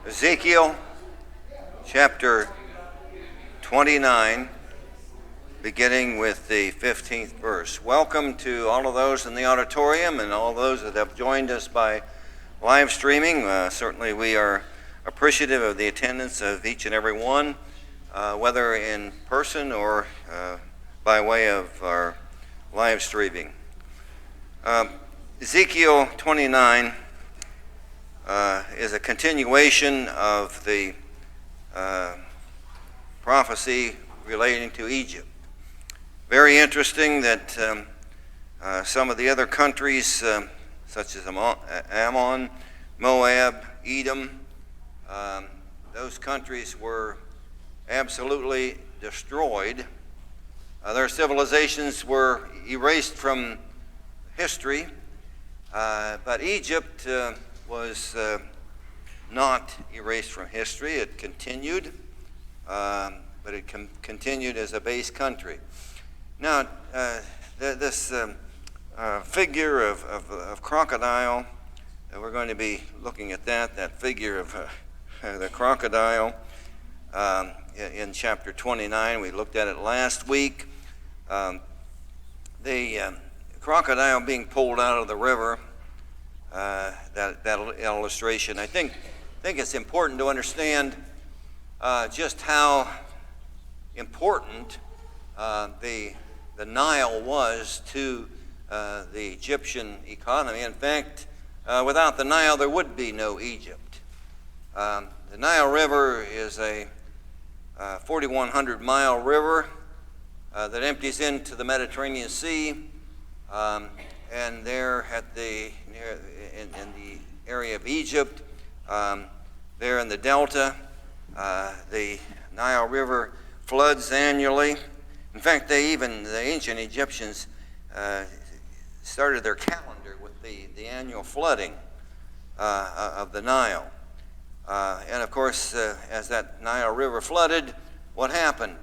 Ezekiel chapter 29, beginning with the 15th verse. Welcome to all of those in the auditorium and all those that have joined us by live streaming. Certainly we are appreciative of the attendance of each and every one, whether in person or by way of our live streaming. Ezekiel 29 is a continuation of the prophecy relating to Egypt. Very interesting that some of the other countries, such as Ammon, Moab, Edom, those countries were absolutely destroyed. Their civilizations were erased from history, but Egypt was not erased from history. It continued, but it continued as a base country. Now, this figure of crocodile, we're going to be looking at that figure of the crocodile in chapter 29. We looked at it last week. The crocodile being pulled out of the river, that illustration. I think it's important to understand just how important the Nile was to the Egyptian economy. In fact, without the Nile, there would be no Egypt. The Nile River is a 4,100-mile river that empties into the Mediterranean Sea. And there in the area of Egypt, there in the delta, the Nile River floods annually. In fact, the ancient Egyptians started their calendar with the annual flooding of the Nile. And of course, as that Nile River flooded, what happened?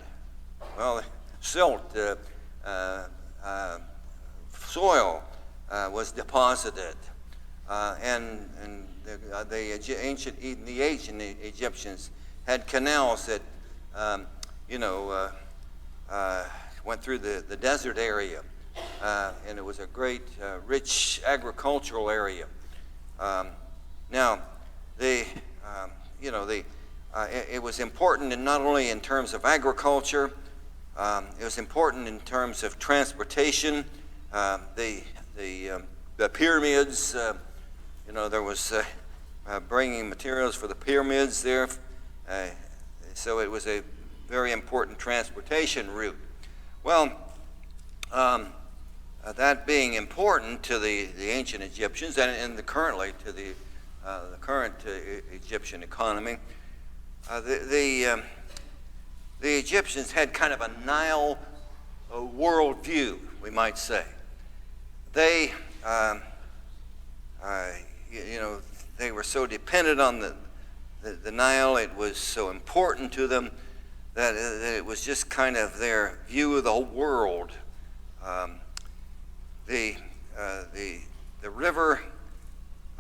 Well, silt, soil was deposited, and the ancient Egyptians had canals that went through the desert area, and it was a great, rich agricultural area. Now, it was important, and not only in terms of agriculture, it was important in terms of transportation. The pyramids, there was bringing materials for the pyramids there, so it was a very important transportation route. Well, that being important to the ancient Egyptians and currently to the current Egyptian economy, the Egyptians had kind of a Nile worldview, we might say. They, they were so dependent on the Nile. It was so important to them that it was just kind of their view of the whole world. The river,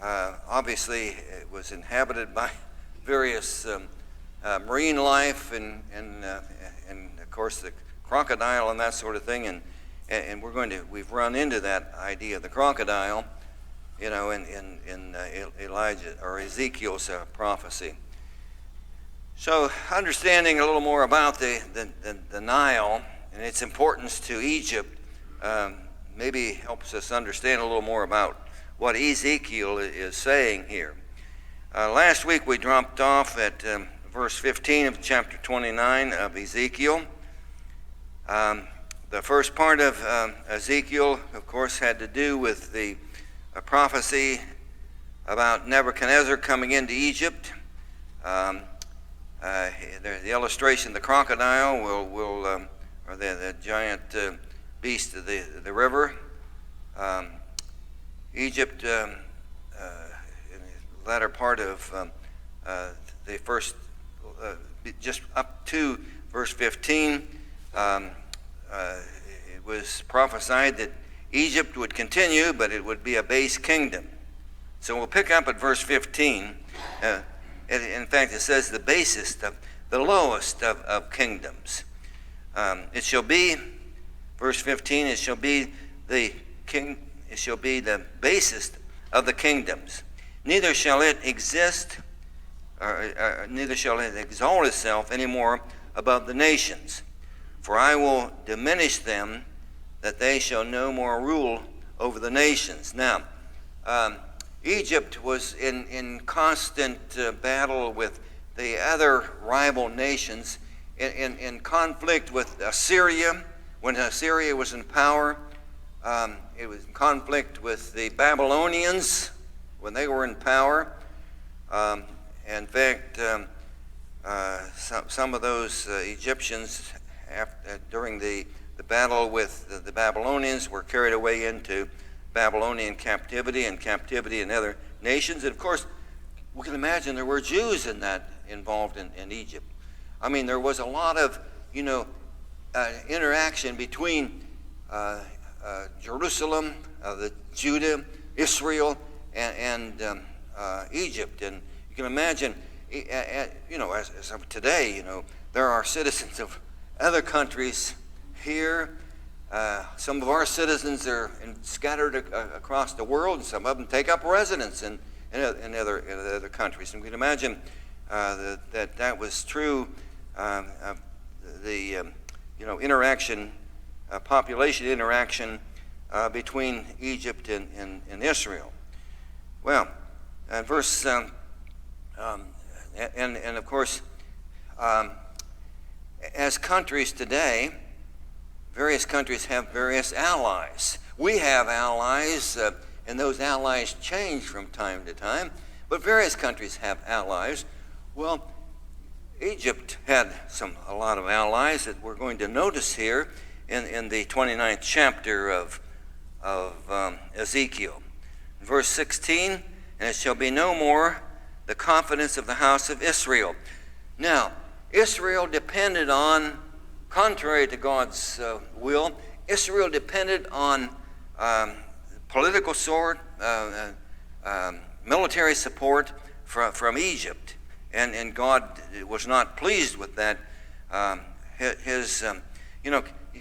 obviously, it was inhabited by various marine life and of course the crocodile and that sort of thing, and we've run into that idea of the crocodile, in Elijah or Ezekiel's prophecy. So understanding a little more about the Nile and its importance to Egypt maybe helps us understand a little more about what Ezekiel is saying here. Last week we dropped off at verse 15 of chapter 29 of Ezekiel. The first part of Ezekiel, of course, had to do with the prophecy about Nebuchadnezzar coming into Egypt. The illustration, the crocodile or the giant beast of the river. Egypt, in the latter part of the first, just up to verse 15, it was prophesied that Egypt would continue, but it would be a base kingdom. So we'll pick up at verse 15. In fact, it says the basest, the lowest of kingdoms. It shall be, verse 15, it shall be the basest of the kingdoms. Neither shall it exist, neither shall it exalt itself any more above the nations. For I will diminish them, that they shall no more rule over the nations. Now, Egypt was in constant battle with the other rival nations, in conflict with Assyria. When Assyria was in power, it was in conflict with the Babylonians when they were in power. In fact, some of those Egyptians, during the battle with the Babylonians, were carried away into Babylonian captivity and captivity in other nations. And of course, we can imagine there were Jews involved in Egypt. I mean, there was a lot of, interaction between Jerusalem, Judah, Israel, and Egypt. And you can imagine, as of today, there are citizens of other countries here. Some of our citizens are scattered across the world, and some of them take up residence in other countries. And we can imagine that was true. Interaction, population interaction between Egypt and Israel. Well, verse and of course, as countries today, various countries have various allies. We have allies, and those allies change from time to time, but various countries have allies. Well, Egypt had a lot of allies that we're going to notice here in the 29th chapter of Ezekiel. Verse 16, and it shall be no more the confidence of the house of Israel. Now, Israel depended on, contrary to God's will, Israel depended on political support, military support from Egypt. And God was not pleased with that.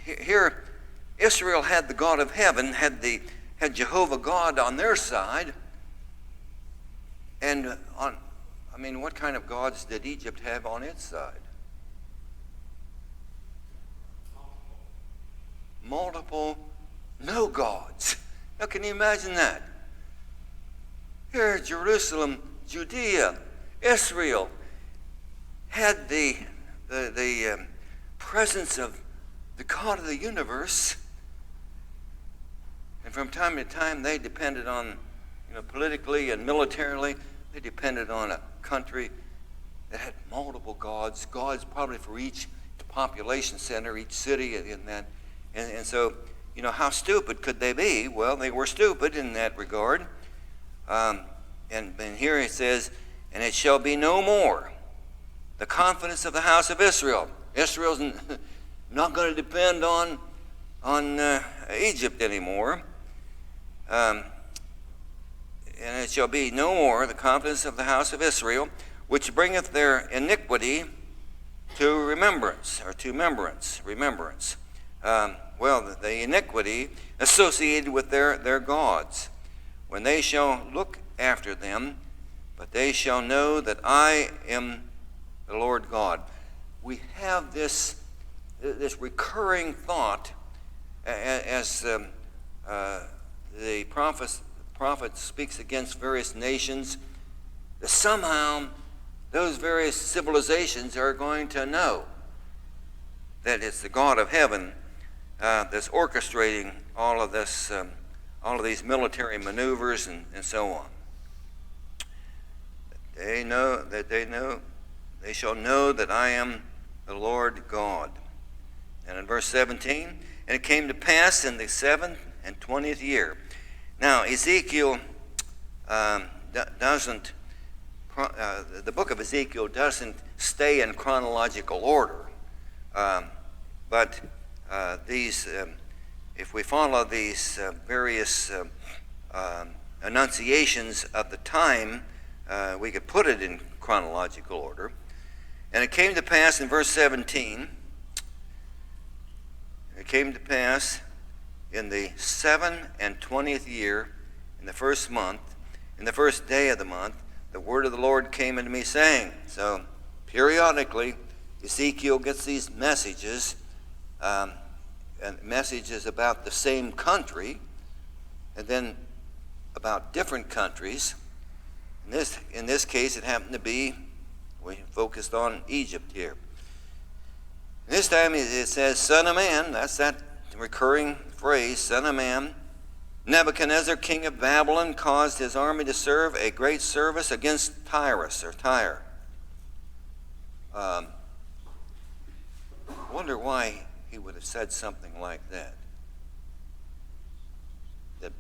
Here Israel had the God of heaven, had Jehovah God on their side. And what kind of gods did Egypt have on its side? Multiple no gods. Now, can you imagine that? Here, Jerusalem, Judea, Israel had the presence of the God of the universe, and from time to time they depended on, politically and militarily, they depended on a country that had multiple gods probably for each population center, each city in that. And so, how stupid could they be? Well, they were stupid in that regard. And here it says, and it shall be no more the confidence of the house of Israel. Israel's not going to depend on Egypt anymore. And it shall be no more the confidence of the house of Israel, which bringeth their iniquity to remembrance. The iniquity associated with their gods, when they shall look after them, but they shall know that I am the Lord God. We have this recurring thought as the prophet speaks against various nations, that somehow those various civilizations are going to know that it's the God of heaven that's orchestrating all of this, all of these military maneuvers and so on. They shall know that I am the Lord God. And in verse 17, and it came to pass in the 7th and 20th year. Now, Ezekiel doesn't, the book of Ezekiel doesn't stay in chronological order. But these, if we follow these various enunciations of the time, we could put it in chronological order. And it came to pass in verse 17, it came to pass in the 27th year, in the first month, in the first day of the month, the word of the Lord came unto me, saying. So periodically, Ezekiel gets these messages, and messages about the same country, and then about different countries. In this case, it happened to be, we focused on Egypt here. This time it says, Son of man, that's that recurring phrase, Son of man, Nebuchadnezzar, king of Babylon, caused his army to serve a great service against Tyrus, or Tyre. I wonder why he would have said something like that. That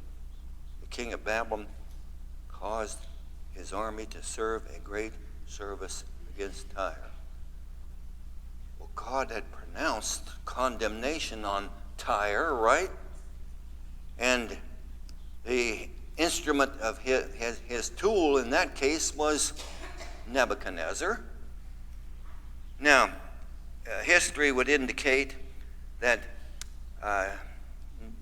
the king of Babylon caused his army to serve a great service against Tyre. Well, God had pronounced condemnation on Tyre, right? And the instrument of his tool in that case was Nebuchadnezzar. Now, history would indicate that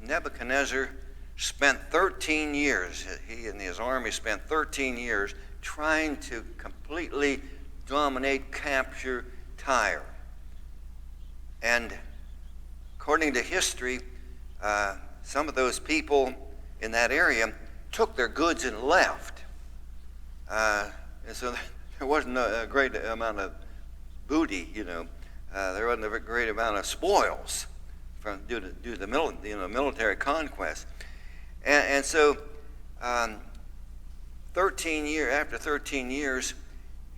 Nebuchadnezzar spent 13 years, he and his army spent 13 years trying to completely dominate, capture Tyre. And according to history, some of those people in that area took their goods and left. And so there wasn't a great amount of booty, there wasn't a great amount of spoils due to the military conquest. And so 13 years,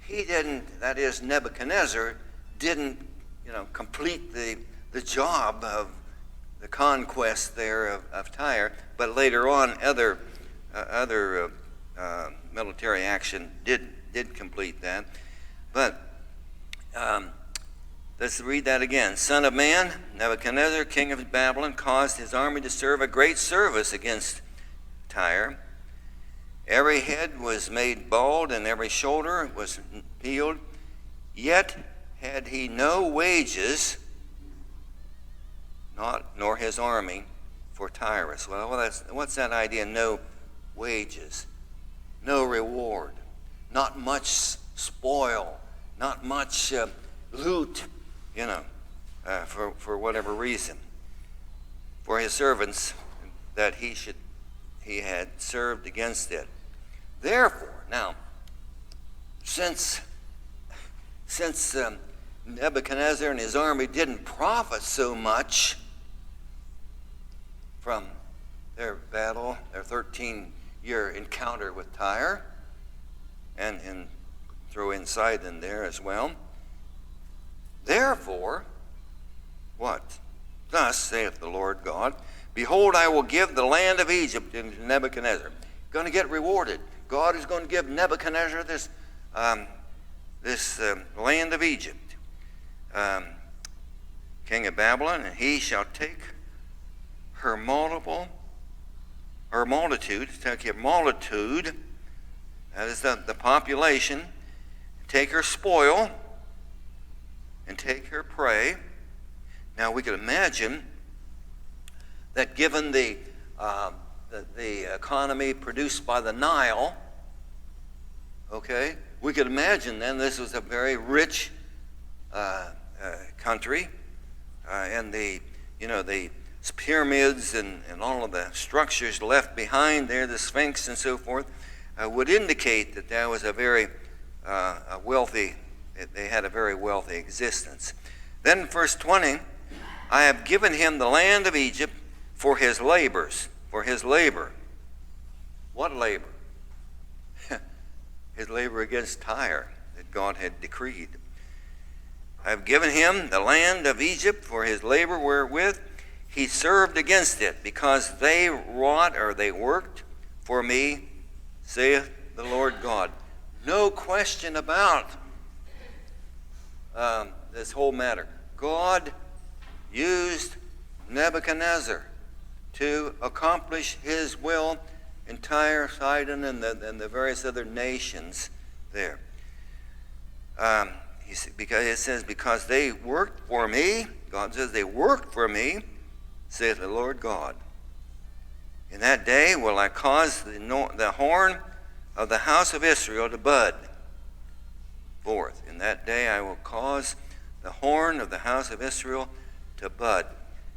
he didn't, that is Nebuchadnezzar, didn't, complete the job of the conquest there of Tyre, but later on other military action did complete that. But let's read that again. Son of man, Nebuchadnezzar, king of Babylon, caused his army to serve a great service against Tyre. Every head was made bald, and every shoulder was peeled. Yet had he no wages, nor his army, for Tyrus. Well, what's that idea? No wages, no reward, not much spoil, not much loot, for whatever reason, for his servants that he had served against it. Therefore, now, since Nebuchadnezzar and his army didn't profit so much from their battle, their 13-year encounter with Tyre, and throw in Sidon there as well. Therefore, what? Thus saith the Lord God, behold, I will give the land of Egypt into Nebuchadnezzar. Going to get rewarded. God is going to give Nebuchadnezzar this land of Egypt, king of Babylon, and he shall take her multitude, that is the population, take her spoil, and take her prey. Now we can imagine that given the economy produced by the Nile, okay, we could imagine then this was a very rich country, and the pyramids and all of the structures left behind there, the Sphinx and so forth, would indicate that that was a very wealthy. They had a very wealthy existence. Then in verse 20, I have given him the land of Egypt for his labors, for his labor. What labor? His labor against Tyre that God had decreed. I have given him the land of Egypt for his labor wherewith he served against it, because they wrought, or they worked for me, saith the Lord God. No question about this whole matter. God used Nebuchadnezzar to accomplish his will in Tyre, Sidon, and the various other nations there. Because it says, because they worked for me, God says they worked for me, saith the Lord God. In that day will I cause the horn of the house of Israel to bud forth. In that day I will cause the horn of the house of Israel to bud.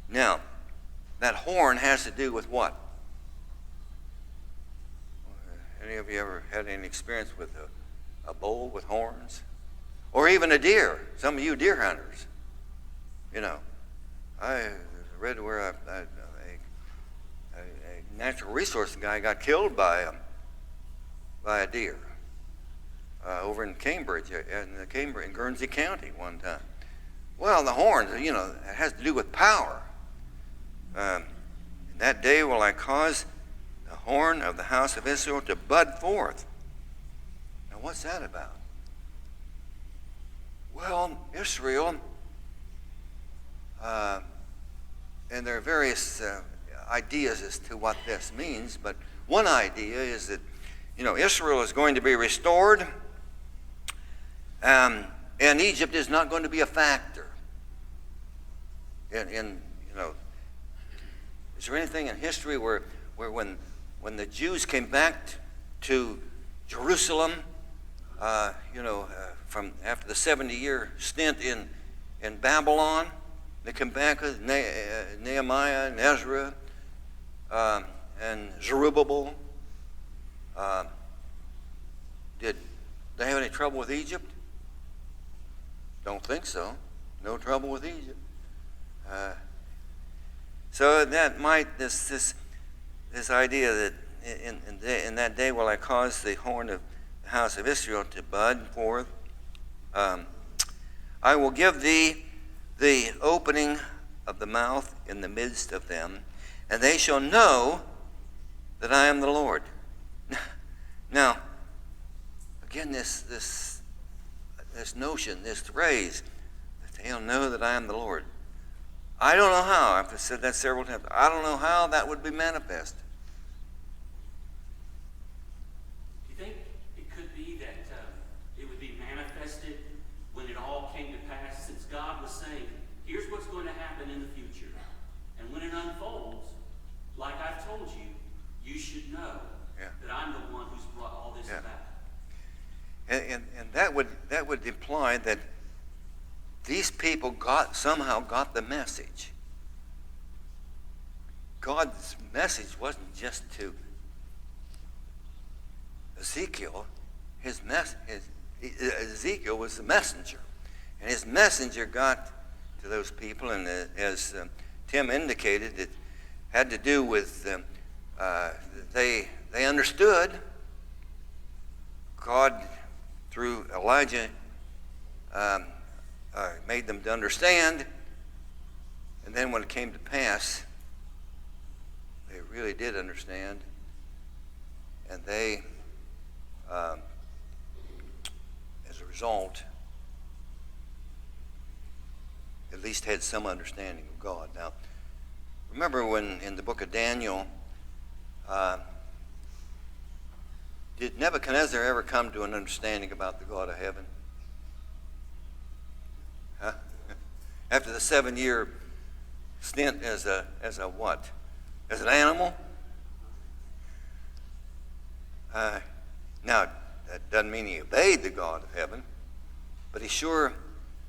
Now, that horn has to do with what? Any of you ever had any experience with a bull with horns? Or even a deer. Some of you deer hunters. You know, I read where a natural resource guy got killed by a deer over in Cambridge, in Guernsey County one time. Well, the horns, you know, it has to do with power. In that day will I cause the horn of the house of Israel to bud forth. Now, what's that about? Well, Israel, and there are various ideas as to what this means, but one idea is that, you know, Israel is going to be restored, and Egypt is not going to be a factor. In you know, is there anything in history where when the Jews came back to Jerusalem, from after the 70-year stint in Babylon, they come back with Nehemiah and Ezra and Zerubbabel. Did they have any trouble with Egypt? Don't think so. No trouble with Egypt. So that might this idea that in that day will I cause the horn of the house of Israel to bud forth. I will give thee the opening of the mouth in the midst of them, and they shall know that I am the Lord. Now, again, this notion, this phrase, that they'll know that I am the Lord. I don't know how. I've said that several times. I don't know how that would be manifest. Do you think it could be that it would be manifested when it all came to pass, since God was saying, here's what's going to happen in the future. And when it unfolds, like I've told you, you should know that I'm the one who's brought all this about. And that would imply that these people somehow got the message. God's message wasn't just to Ezekiel. Ezekiel was the messenger. And his messenger got to those people, and as Tim indicated, it had to do with they understood. God, through Elijah, made them to understand, and then when it came to pass, they really did understand, and they, as a result, at least had some understanding of God. Now, remember when in the book of Daniel, did Nebuchadnezzar ever come to an understanding about the God of heaven? Huh? After the 7-year stint as a what? As an animal? Now, that doesn't mean he obeyed the God of heaven, but he sure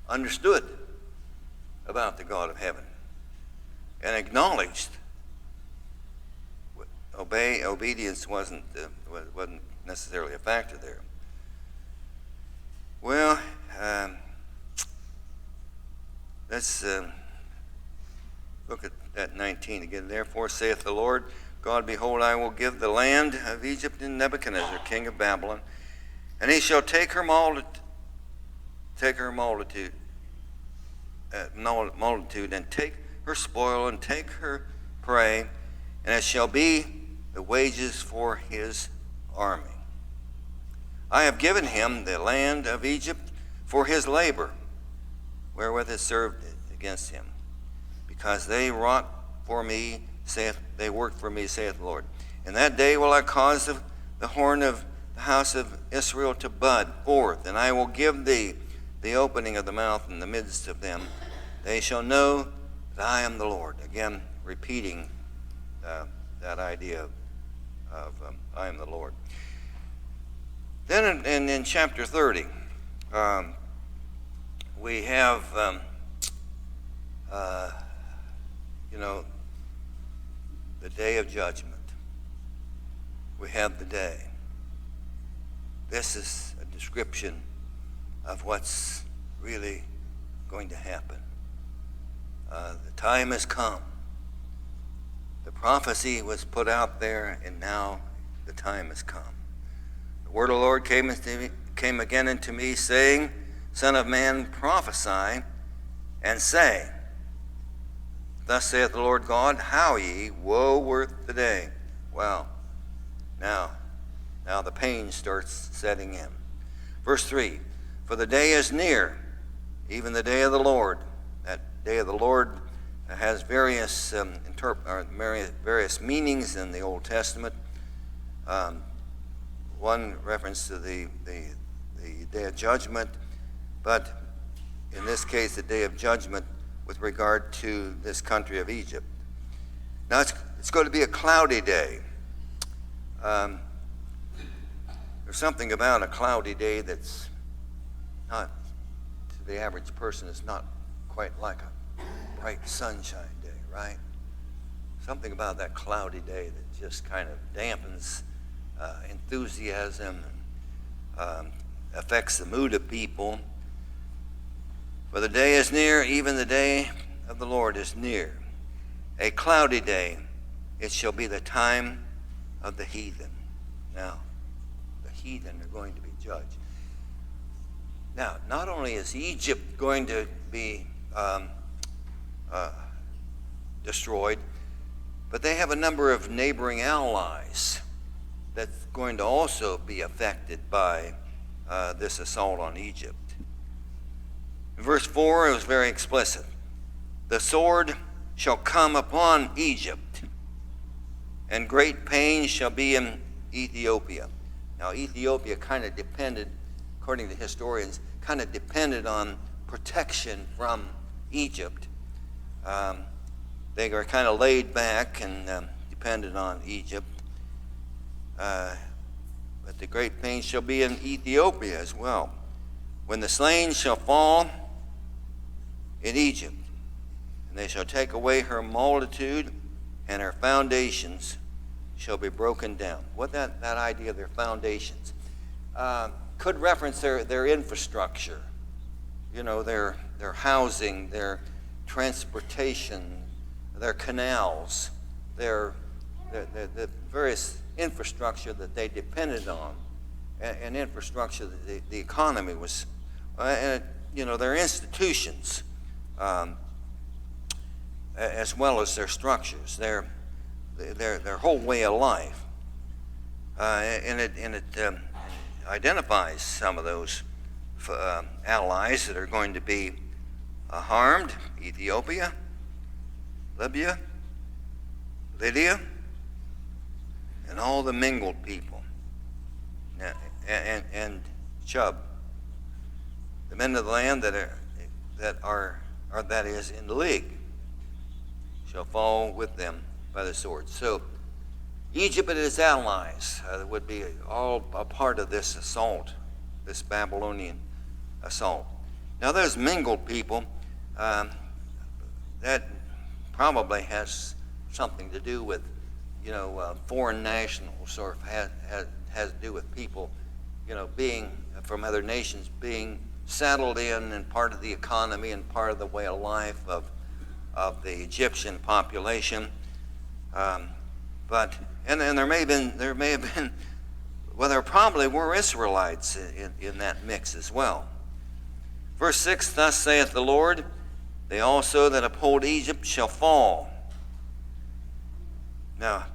understood about the God of heaven and acknowledged obedience wasn't necessarily a factor there. Well, let's look at that 19 again. Therefore saith the Lord God, behold, I will give the land of Egypt in Nebuchadnezzar, king of Babylon, and he shall take her multitude, and take her spoil, and take her prey, and it shall be the wages for his army. I have given him the land of Egypt for his labor, wherewith it served against him, because they wrought for me, they worked for me, saith the Lord. In that day will I cause the horn of the the house of Israel to bud forth, and I will give thee the opening of the mouth in the midst of them. They shall know that I am the Lord. Again, repeating that idea of I am the Lord. Then in chapter 30, we have, the day of judgment. We have the day. This is a description of what's really going to happen. The time has come. The prophecy was put out there, and now the time has come. The word of the Lord came again unto me, saying, Son of man, prophesy, and say, Thus saith the Lord God, how ye, woe worth the day. Well, now the pain starts setting in. Verse 3, For the day is near, even the day of the Lord. That day of the Lord has various various meanings in the Old Testament. One reference to the day of judgment, but in this case, the day of judgment with regard to this country of Egypt. Now, it's going to be a cloudy day. There's something about a cloudy day that's not, to the average person, is not quite like a bright sunshine day, right? Something about that cloudy day that just kind of dampens enthusiasm and affects the mood of people. For the day is near, even the day of the Lord is near. A cloudy day, it shall be the time of the heathen. Now, the heathen are going to be judged. Now, not only is Egypt going to be destroyed, but they have a number of neighboring allies that's going to also be affected by this assault on Egypt. In verse 4, it was very explicit. The sword shall come upon Egypt, and great pain shall be in Ethiopia. Now, Ethiopia kind of depended, according to historians, kind of depended on protection from Egypt. They were kind of laid back and depended on Egypt. But the great pain shall be in Ethiopia as well. When the slain shall fall in Egypt, and they shall take away her multitude, and her foundations shall be broken down. What that idea of their foundations could reference their infrastructure, their housing, their transportation, their canals, the various infrastructure that they depended on, and infrastructure that the economy was, their institutions, as well as their structures, their whole way of life, and it identifies some of those allies that are going to be harmed: Ethiopia, Libya, Lydia, and all the mingled people, and Chub, the men of the land that is in the league, shall fall with them by the sword. So Egypt and its allies would be all a part of this assault, this Babylonian assault. Now, there's mingled people. That probably has something to do with, foreign nationals, or has to do with people, being from other nations, being settled in and part of the economy and part of the way of life of the Egyptian population. But there may have been, well, there probably were Israelites in that mix as well. Verse 6, Thus saith the Lord, they also that uphold Egypt shall fall. Now,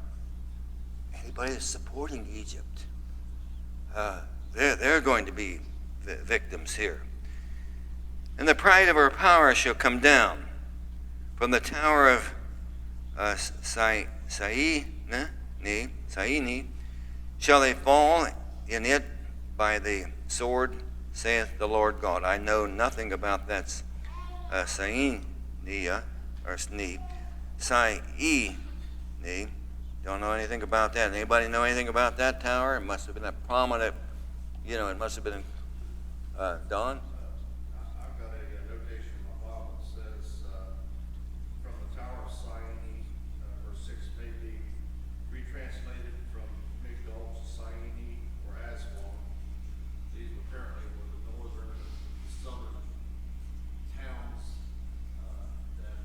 anybody that's supporting Egypt, they're going to be victims here. And the pride of her power shall come down from the tower of Syene, shall they fall, in it by the sword, saith the Lord God. I know nothing about that Saini, or Sni, Sai-E-Ni. Don't know anything about that. Anybody know anything about that tower? It must have been a prominent, it must have been, Don? I've got a notation in my Bible that says, from the Tower of Syene, verse 6 may be retranslated from Migdol to Syene or Aswan. These apparently were the northern and southern towns that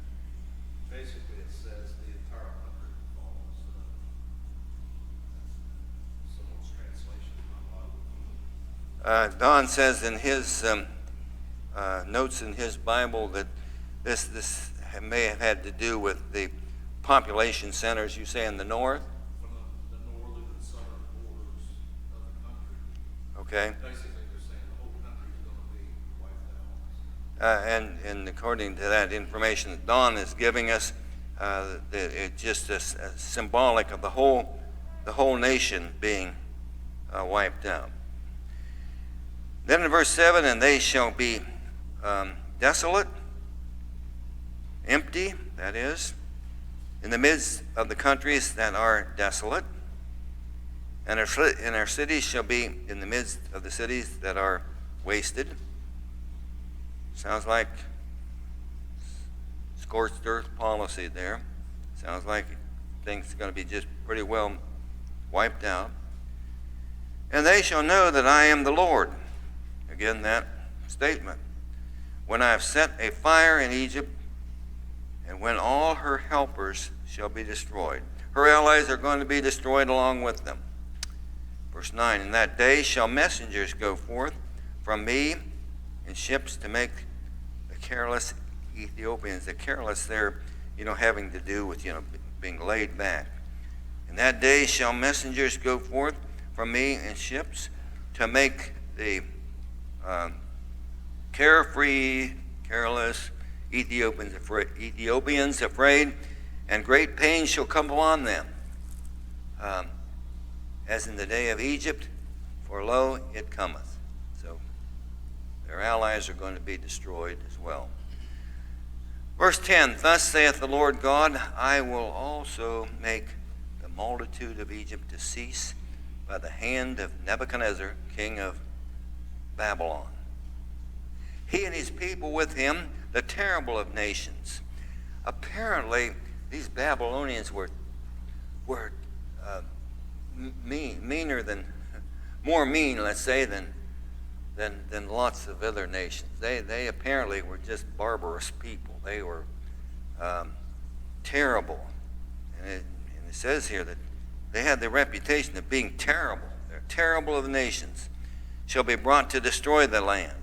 basically it says the entire country falls. Someone's translation of my Bible. Don says in his notes in his Bible that this may have had to do with the population centers, you say, in the north? From the northern and southern borders of the country. Okay. Basically, they're saying the whole country is going to be wiped out. And according to that information that Don is giving us, it's just symbolic of the whole nation being wiped out. Then in verse 7, and they shall be desolate, empty, that is, in the midst of the countries that are desolate, and our cities shall be in the midst of the cities that are wasted. Sounds like scorched earth policy there. Sounds like things are going to be just pretty well wiped out. And they shall know that I am the Lord. Again, that statement. When I have set a fire in Egypt, and when all her helpers shall be destroyed. Her allies are going to be destroyed along with them. Verse 9, in that day shall messengers go forth from me in ships to make the careless Ethiopians. The careless there, having to do with, being laid back. In that day shall messengers go forth from me in ships to make the carefree, careless Ethiopians afraid, and great pain shall come upon them, as in the day of Egypt, for lo, it cometh. So their allies are going to be destroyed as well. Verse 10, thus saith the Lord God, I will also make the multitude of Egypt to cease by the hand of Nebuchadnezzar, king of Babylon. He and his people with him, the terrible of nations. Apparently, these Babylonians were more mean, let's say, than lots of other nations. They apparently were just barbarous people. They were terrible. And it says here that they had the reputation of being terrible. They're terrible of the nations. Shall be brought to destroy the land.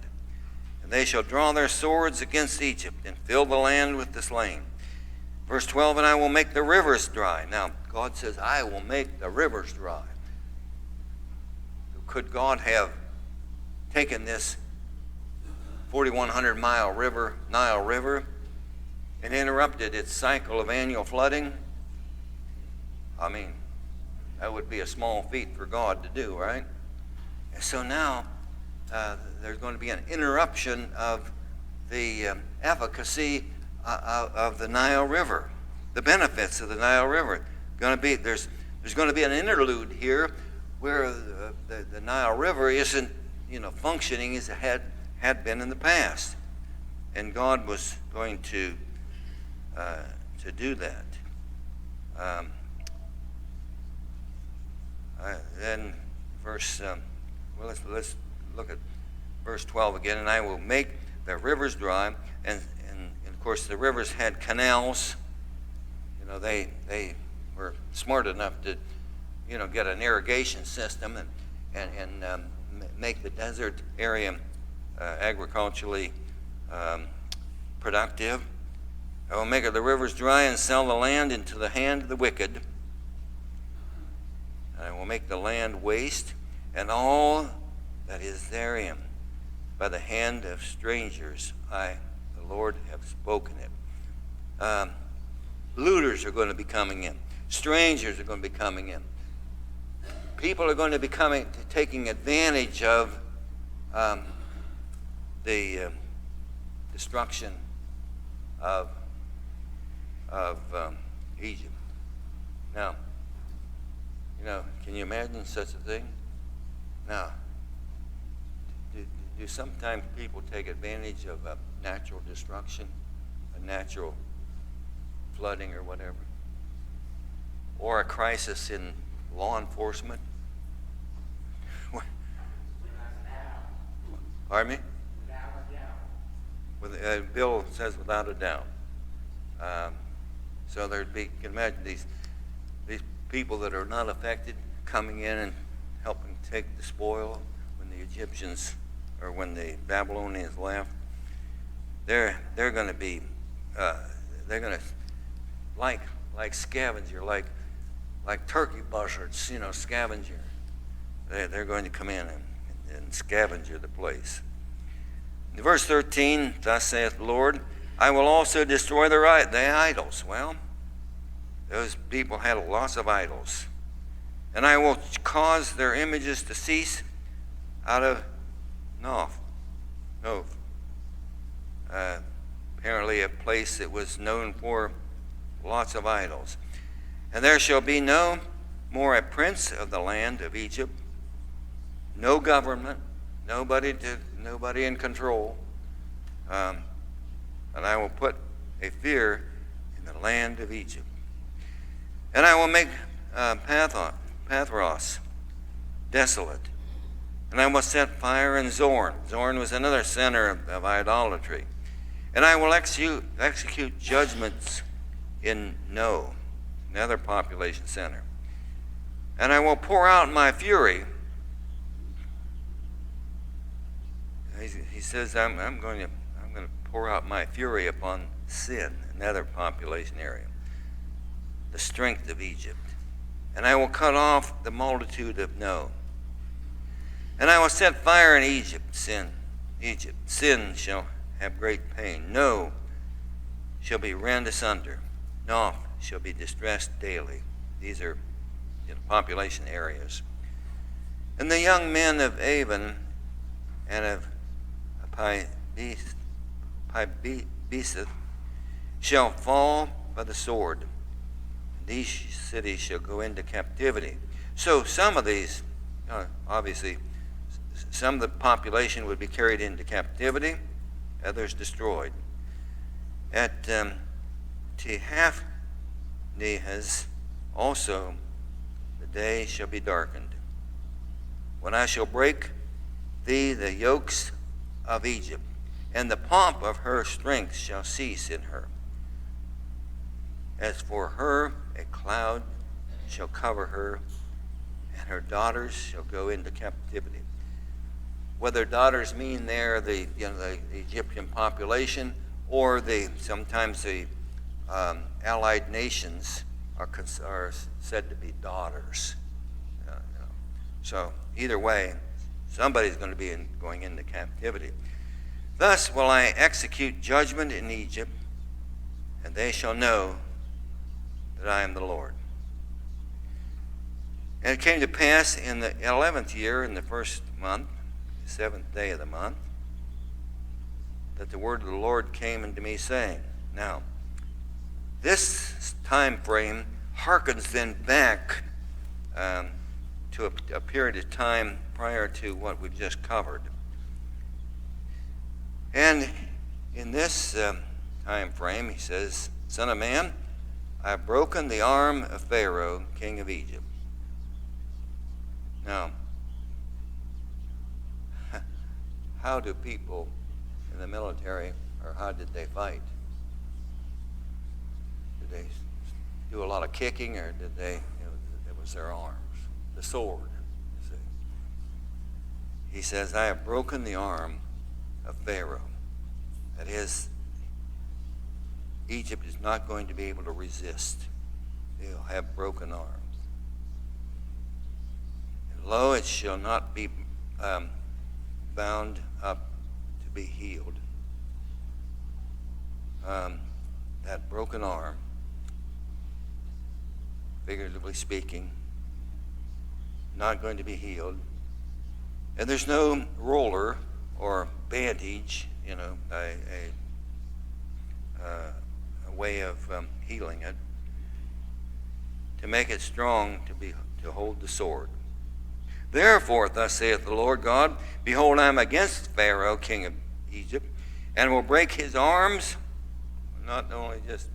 And they shall draw their swords against Egypt and fill the land with the slain. Verse 12, and I will make the rivers dry. Now, God says, I will make the rivers dry. Could God have taken this 4,100-mile river, Nile River, and interrupted its cycle of annual flooding? I mean, that would be a small feat for God to do, right? And so now there's going to be an interruption of the efficacy of the Nile River, the benefits of the Nile River. There's going to be an interlude here where the Nile River isn't, functioning as it had been in the past, and God was going to do that. Then verse, let's look at verse 12 again. And I will make the rivers dry, and of course the rivers had canals. They were smart enough to, get an irrigation system and make the desert area agriculturally productive. I will make the rivers dry and sell the land into the hand of the wicked. I will make the land waste and all that is therein by the hand of strangers. I, the Lord, have spoken it. Looters are going to be coming in. Strangers are going to be coming in. people are going to be taking advantage of the destruction of Egypt. Now, can you imagine such a thing? Now, do sometimes people take advantage of a natural destruction, a natural flooding or whatever, or a crisis in law enforcement? Pardon me? Without a doubt. Bill says without a doubt. So there'd be, you can imagine these people that are not affected coming in and helping take the spoil when the Egyptians or when the Babylonians left. They're going to be like scavenger, like turkey buzzards, scavenger. They're going to come in and scavenger the place. In verse 13, thus saith the Lord, I will also destroy the idols. Well, those people had lots of idols. And I will cause their images to cease out of Nov. Apparently a place that was known for lots of idols. And there shall be no more a prince of the land of Egypt, no government, nobody in control. And I will put a fear in the land of Egypt. And I will make Pathros desolate. And I will set fire in Zorn. Zorn was another center of idolatry. And I will execute judgments in No, another population center. And I will pour out my fury. He says, I'm going to pour out my fury upon Sin, another population area, the strength of Egypt. And I will cut off the multitude of No. And I will set fire in Egypt. Sin shall have great pain. No shall be rent asunder. Noph shall be distressed daily. These are population areas. And the young men of Avon and of Pibeseth shall fall by the sword. These cities shall go into captivity. So some of these, obviously, some of the population would be carried into captivity, others destroyed. At Tehaphnehes also the day shall be darkened, when I shall break thee the yokes of Egypt, and the pomp of her strength shall cease in her. As for her, a cloud shall cover her, and her daughters shall go into captivity. Whether daughters mean there the Egyptian population, or sometimes the allied nations are said to be daughters. So either way, somebody's going to be going into captivity. Thus will I execute judgment in Egypt, and they shall know that I am the Lord. And it came to pass in the 11th year, in the first month, the 7th day of the month, that the word of the Lord came unto me, saying, now, this time frame harkens then back to a period of time prior to what we've just covered. And in this time frame, he says, Son of man, I have broken the arm of Pharaoh, king of Egypt. Now, how do people in the military, or how did they fight? Did they do a lot of kicking, or did they, it was their arms, the sword, you see. He says, I have broken the arm of Pharaoh. That is, Egypt is not going to be able to resist. They'll have broken arms. And lo, it shall not be bound up to be healed. That broken arm, figuratively speaking, not going to be healed. And there's no roller or bandage, a way of healing it to make it strong to hold the sword. Therefore, thus saith the Lord God, behold, I am against Pharaoh, king of Egypt, and will break his arms, not only just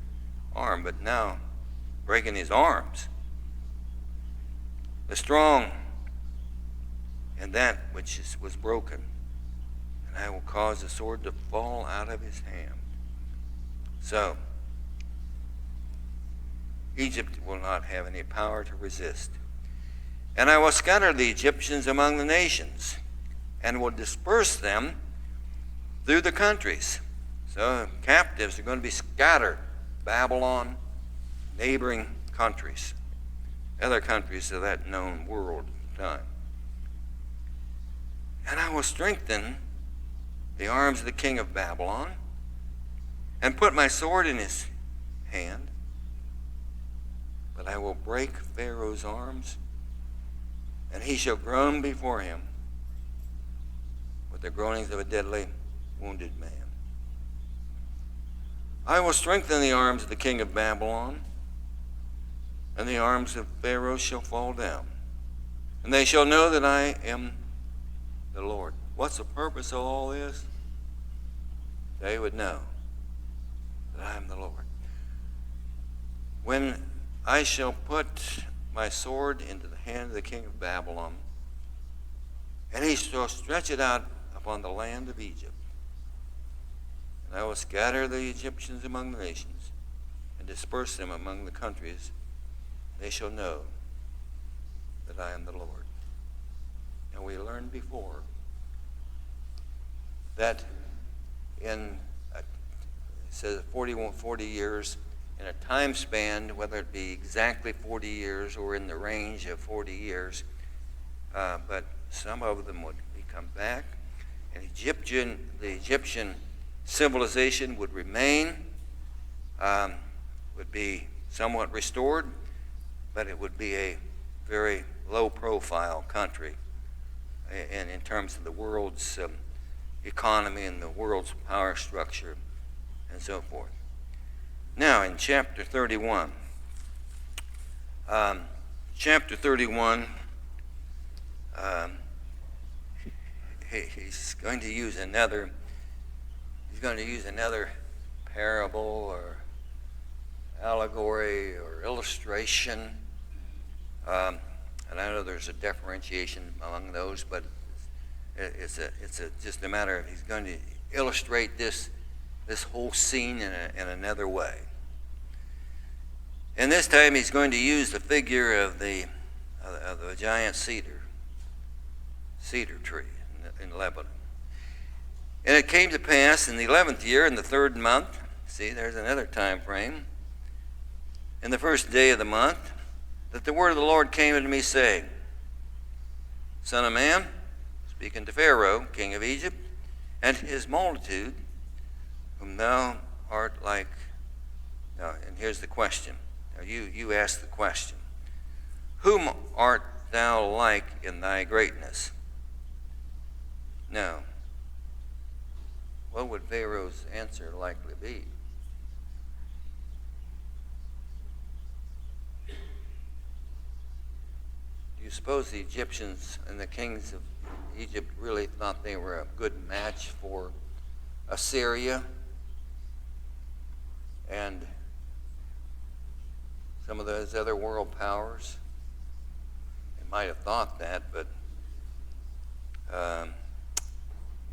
arm, but now breaking his arms, the strong and that which was broken, and I will cause the sword to fall out of his hand. So, Egypt will not have any power to resist. And I will scatter the Egyptians among the nations, and will disperse them through the countries. So captives are going to be scattered. Babylon, neighboring countries, other countries of that known world at the time. And I will strengthen the arms of the king of Babylon, and put my sword in his hand. But I will break Pharaoh's arms, and he shall groan before him with the groanings of a deadly wounded man. I will strengthen the arms of the king of Babylon, and the arms of Pharaoh shall fall down, and they shall know that I am the Lord. What's the purpose of all this? They would know that I am the Lord. When I shall put my sword into the hand of the king of Babylon, and he shall stretch it out upon the land of Egypt, and I will scatter the Egyptians among the nations, and disperse them among the countries. They shall know that I am the Lord. And we learned before that it says 40 years, in a time span, whether it be exactly 40 years or in the range of 40 years, but some of them would come back, and the Egyptian civilization would remain, would be somewhat restored, but it would be a very low-profile country in terms of the world's economy and the world's power structure and so forth. Now, in chapter 31, he's going to use another parable or allegory or illustration. And I know there's a differentiation among those, but it's just a matter of he's going to illustrate this whole scene in another way. And this time he's going to use the figure of the giant cedar tree in Lebanon. And it came to pass in the 11th year, in the 3rd month, see, there's another time frame, in the 1st day of the month, that the word of the Lord came unto me, saying, Son of man, speaking to Pharaoh, king of Egypt, and his multitude, whom thou art like. Now, and here's the question. Now, you ask the question. Whom art thou like in thy greatness? Now, what would Pharaoh's answer likely be? Do you suppose the Egyptians and the kings of Egypt really thought they were a good match for Assyria and some of those other world powers? They might have thought that, but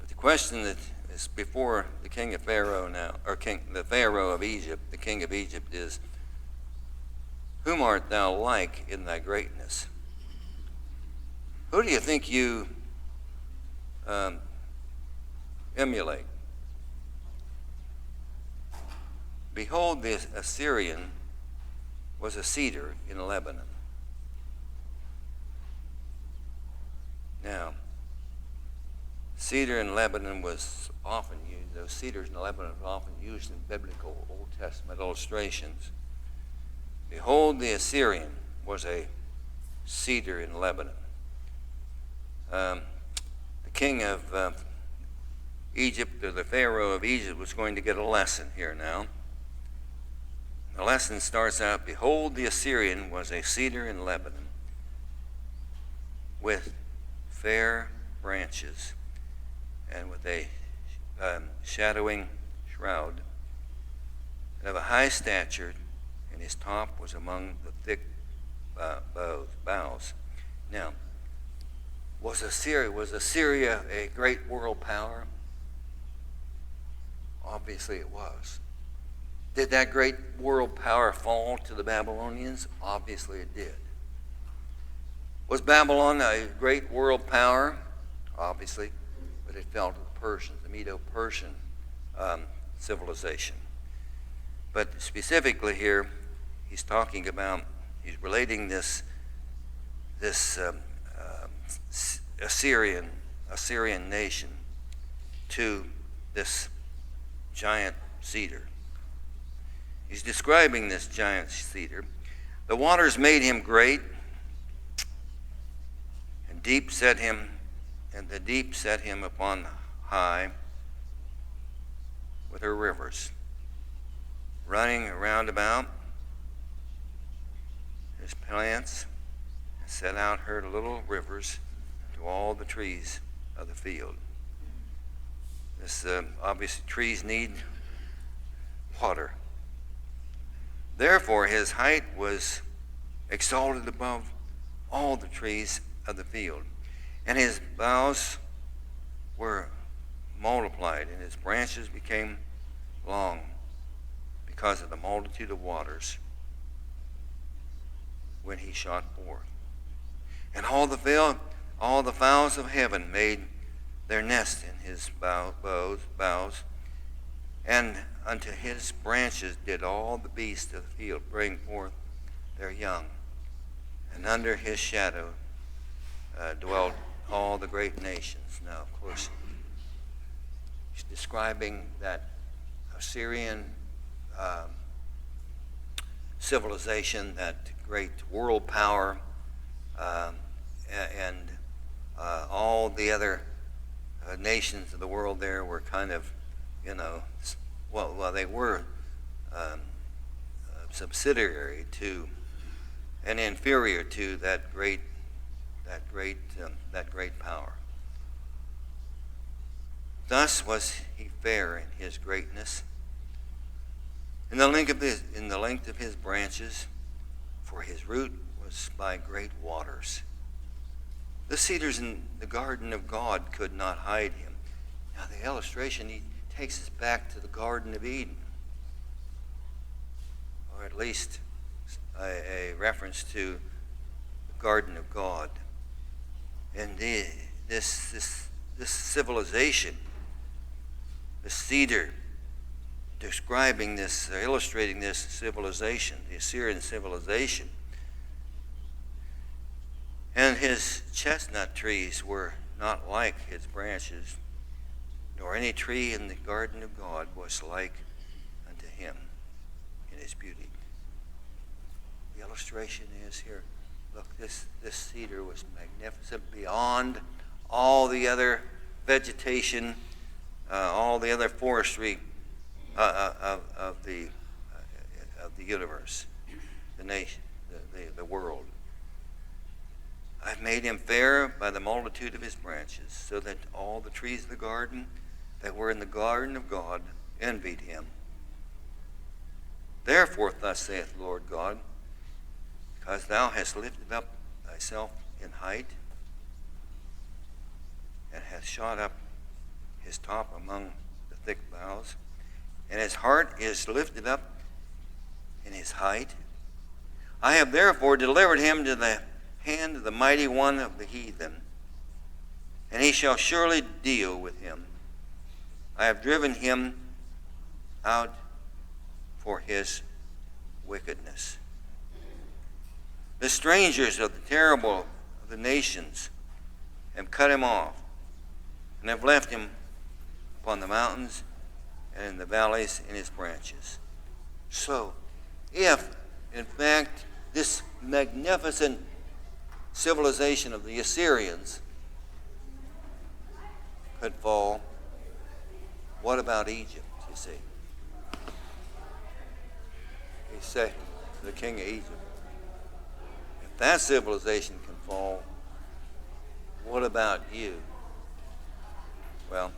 the question that is before the king of Pharaoh now, or the Pharaoh of Egypt, the king of Egypt, is, whom art thou like in thy greatness? Who do you think you emulate? Behold, the Assyrian was a cedar in Lebanon. Now, cedar in Lebanon was often used, those cedars in Lebanon were often used in biblical Old Testament illustrations. Behold, the Assyrian was a cedar in Lebanon. the king of Egypt, or the Pharaoh of Egypt, was going to get a lesson here now. The lesson starts out, "Behold, the Assyrian was a cedar in Lebanon, with fair branches, and with a shadowing shroud, and of a high stature, and his top was among the thick boughs." Now, was Assyria a great world power? Obviously it was. Did that great world power fall to the Babylonians? Obviously it did. Was Babylon a great world power? Obviously, but it fell to the Persians, the Medo-Persian civilization. But specifically here, he's relating this Assyrian nation to this giant cedar. He's describing this giant cedar. "The waters made him great, and the deep set him upon high with her rivers, running around about his plants, and set out her little rivers to all the trees of the field." This obviously, trees need water. "Therefore his height was exalted above all the trees of the field, and his boughs were multiplied, and his branches became long because of the multitude of waters when he shot forth. And all the fowls of heaven made their nest in his boughs, and unto his branches did all the beasts of the field bring forth their young, and under his shadow dwelt all the great nations." Now, of course, he's describing that Assyrian civilization, that great world power, and all the other nations of the world there were kind of, they were subsidiary to and inferior to that great power. "Thus was he fair in his greatness, in the length of his branches, for his root was by great waters. The cedars in the garden of God could not hide him." Now the illustration, he takes us back to the Garden of Eden, or at least a reference to the Garden of God. And this civilization, the cedar, describing this, illustrating this civilization, the Assyrian civilization. "And his chestnut trees were not like his branches, nor any tree in the garden of God was like unto him in his beauty." The illustration is here. Look, this cedar was magnificent beyond all the other vegetation, all the other forestry of the universe, the nation, the world. "I've made him fair by the multitude of his branches, so that all the trees of the garden that were in the garden of God envied him. Therefore, thus saith the Lord God, because thou hast lifted up thyself in height, and hast shot up his top among the thick boughs, and his heart is lifted up in his height, I have therefore delivered him to the hand of the mighty one of the heathen, and he shall surely deal with him. I have driven him out for his wickedness. The strangers of the terrible of the nations have cut him off, and have left him upon the mountains and in the valleys in his branches." So, if, in fact, this magnificent civilization of the Assyrians could fall, what about Egypt, you see? He said, the king of Egypt. If that civilization can fall, what about you? Well,